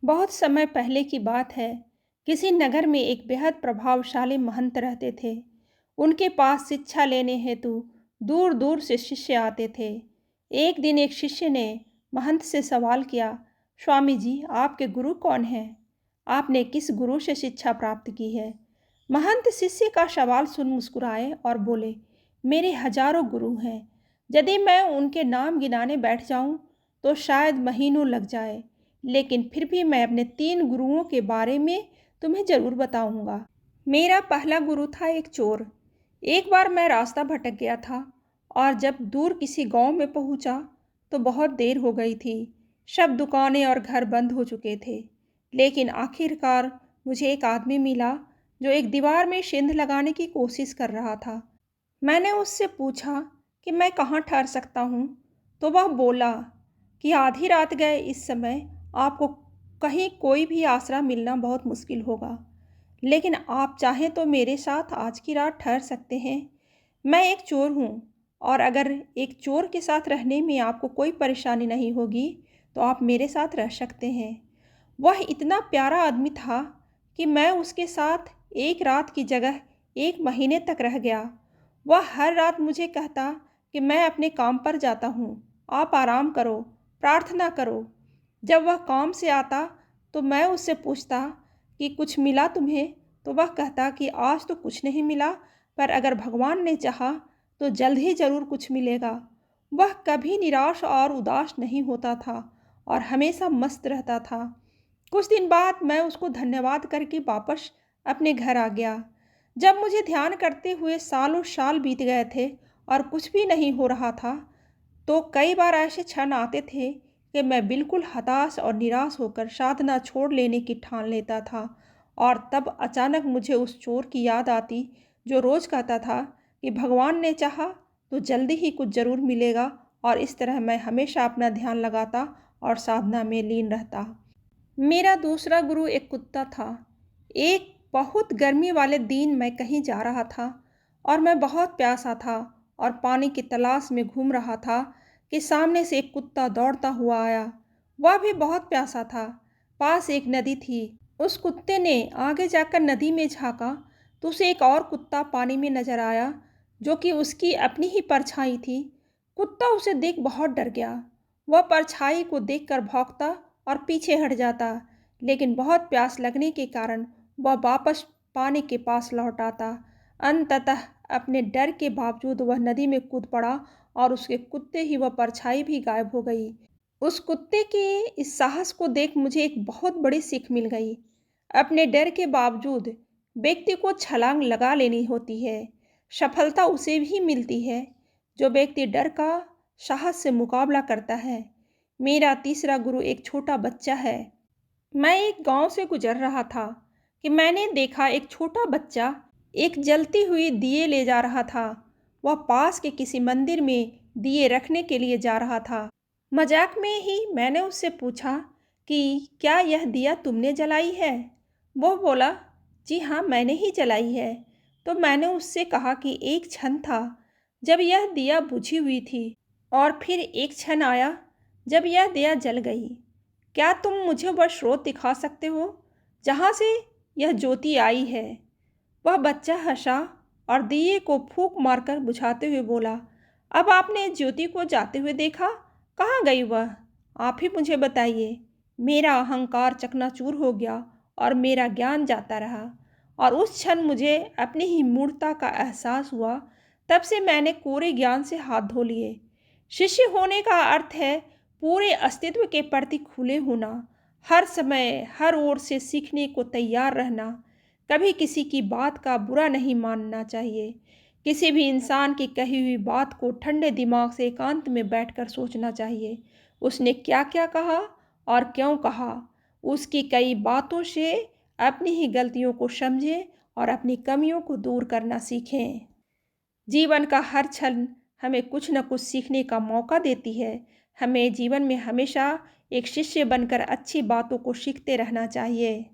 बहुत समय पहले की बात है। किसी नगर में एक बेहद प्रभावशाली महंत रहते थे। उनके पास शिक्षा लेने हेतु दूर दूर से शिष्य आते थे। एक दिन एक शिष्य ने महंत से सवाल किया, स्वामी जी, आपके गुरु कौन हैं? आपने किस गुरु से शिक्षा प्राप्त की है? महंत शिष्य का सवाल सुन मुस्कुराए और बोले, मेरे हजारों गुरु हैं। यदि मैं उनके नाम गिनाने बैठ जाऊं तो शायद महीनों लग जाए, लेकिन फिर भी मैं अपने 3 गुरुओं के बारे में तुम्हें ज़रूर बताऊंगा। मेरा पहला गुरु था एक चोर। एक बार मैं रास्ता भटक गया था और जब दूर किसी गांव में पहुंचा तो बहुत देर हो गई थी। सब दुकानें और घर बंद हो चुके थे। लेकिन आखिरकार मुझे एक आदमी मिला जो एक दीवार में सेंध लगाने की कोशिश कर रहा था। मैंने उससे पूछा कि मैं कहाँ ठहर सकता हूँ, तो वह बोला कि आधी रात गए इस समय आपको कहीं कोई भी आसरा मिलना बहुत मुश्किल होगा, लेकिन आप चाहें तो मेरे साथ आज की रात ठहर सकते हैं। मैं एक चोर हूँ और अगर एक चोर के साथ रहने में आपको कोई परेशानी नहीं होगी तो आप मेरे साथ रह सकते हैं। वह इतना प्यारा आदमी था कि मैं उसके साथ एक रात की जगह 1 महीने तक रह गया। वह हर रात मुझे कहता कि मैं अपने काम पर जाता हूँ, आप आराम करो, प्रार्थना करो। जब वह काम से आता तो मैं उससे पूछता कि कुछ मिला तुम्हें, तो वह कहता कि आज तो कुछ नहीं मिला, पर अगर भगवान ने चाहा तो जल्द ही ज़रूर कुछ मिलेगा। वह कभी निराश और उदास नहीं होता था और हमेशा मस्त रहता था। कुछ दिन बाद मैं उसको धन्यवाद करके वापस अपने घर आ गया। जब मुझे ध्यान करते हुए सालों साल बीत गए थे और कुछ भी नहीं हो रहा था, तो कई बार ऐसे क्षण आते थे कि मैं बिल्कुल हताश और निराश होकर साधना छोड़ लेने की ठान लेता था। और तब अचानक मुझे उस चोर की याद आती जो रोज़ कहता था कि भगवान ने चाहा तो जल्दी ही कुछ ज़रूर मिलेगा। और इस तरह मैं हमेशा अपना ध्यान लगाता और साधना में लीन रहता। मेरा दूसरा गुरु एक कुत्ता था। एक बहुत गर्मी वाले दिन मैं कहीं जा रहा था और मैं बहुत प्यासा था और पानी की तलाश में घूम रहा था कि सामने से एक कुत्ता दौड़ता हुआ आया। वह भी बहुत प्यासा था। पास एक नदी थी। उस कुत्ते ने आगे जाकर नदी में झांका तो उसे एक और कुत्ता पानी में नजर आया जो कि उसकी अपनी ही परछाई थी। कुत्ता उसे देख बहुत डर गया। वह परछाई को देखकर भौंकता और पीछे हट जाता, लेकिन बहुत प्यास लगने के कारण वह वापस पानी के पास लौट आता। अंततः अपने डर के बावजूद वह नदी में कूद पड़ा और उसके कुत्ते ही वह परछाई भी गायब हो गई। उस कुत्ते के इस साहस को देख मुझे एक बहुत बड़ी सीख मिल गई। अपने डर के बावजूद व्यक्ति को छलांग लगा लेनी होती है। सफलता उसे भी मिलती है जो व्यक्ति डर का साहस से मुकाबला करता है। मेरा तीसरा गुरु एक छोटा बच्चा है। मैं एक गांव से गुजर रहा था कि मैंने देखा एक छोटा बच्चा एक जलती हुई दिए ले जा रहा था। वह पास के किसी मंदिर में दिए रखने के लिए जा रहा था। मजाक में ही मैंने उससे पूछा कि क्या यह दिया तुमने जलाई है? वो बोला, जी हाँ, मैंने ही जलाई है। तो मैंने उससे कहा कि एक क्षण था जब यह दिया बुझी हुई थी और फिर एक क्षण आया जब यह दिया जल गई। क्या तुम मुझे वह स्रोत दिखा सकते हो जहाँ से यह ज्योति आई है? वह बच्चा हंसा और दिए को फूंक मारकर बुझाते हुए बोला, अब आपने ज्योति को जाते हुए देखा, कहाँ गई वह? आप ही मुझे बताइए। मेरा अहंकार चकनाचूर हो गया और मेरा ज्ञान जाता रहा और उस क्षण मुझे अपनी ही मूर्खता का एहसास हुआ। तब से मैंने कोरे ज्ञान से हाथ धो लिए। शिष्य होने का अर्थ है पूरे अस्तित्व के प्रति खुले होना, हर समय हर ओर से सीखने को तैयार रहना, कभी किसी की बात का बुरा नहीं मानना चाहिए। किसी भी इंसान की कही हुई बात को ठंडे दिमाग से एकांत में बैठकर सोचना चाहिए। उसने क्या क्या कहा और क्यों कहा। उसकी कई बातों से अपनी ही गलतियों को समझें और अपनी कमियों को दूर करना सीखें। जीवन का हर क्षण हमें कुछ न कुछ सीखने का मौका देती है। हमें जीवन में हमेशा एक शिष्य बनकर अच्छी बातों को सीखते रहना चाहिए।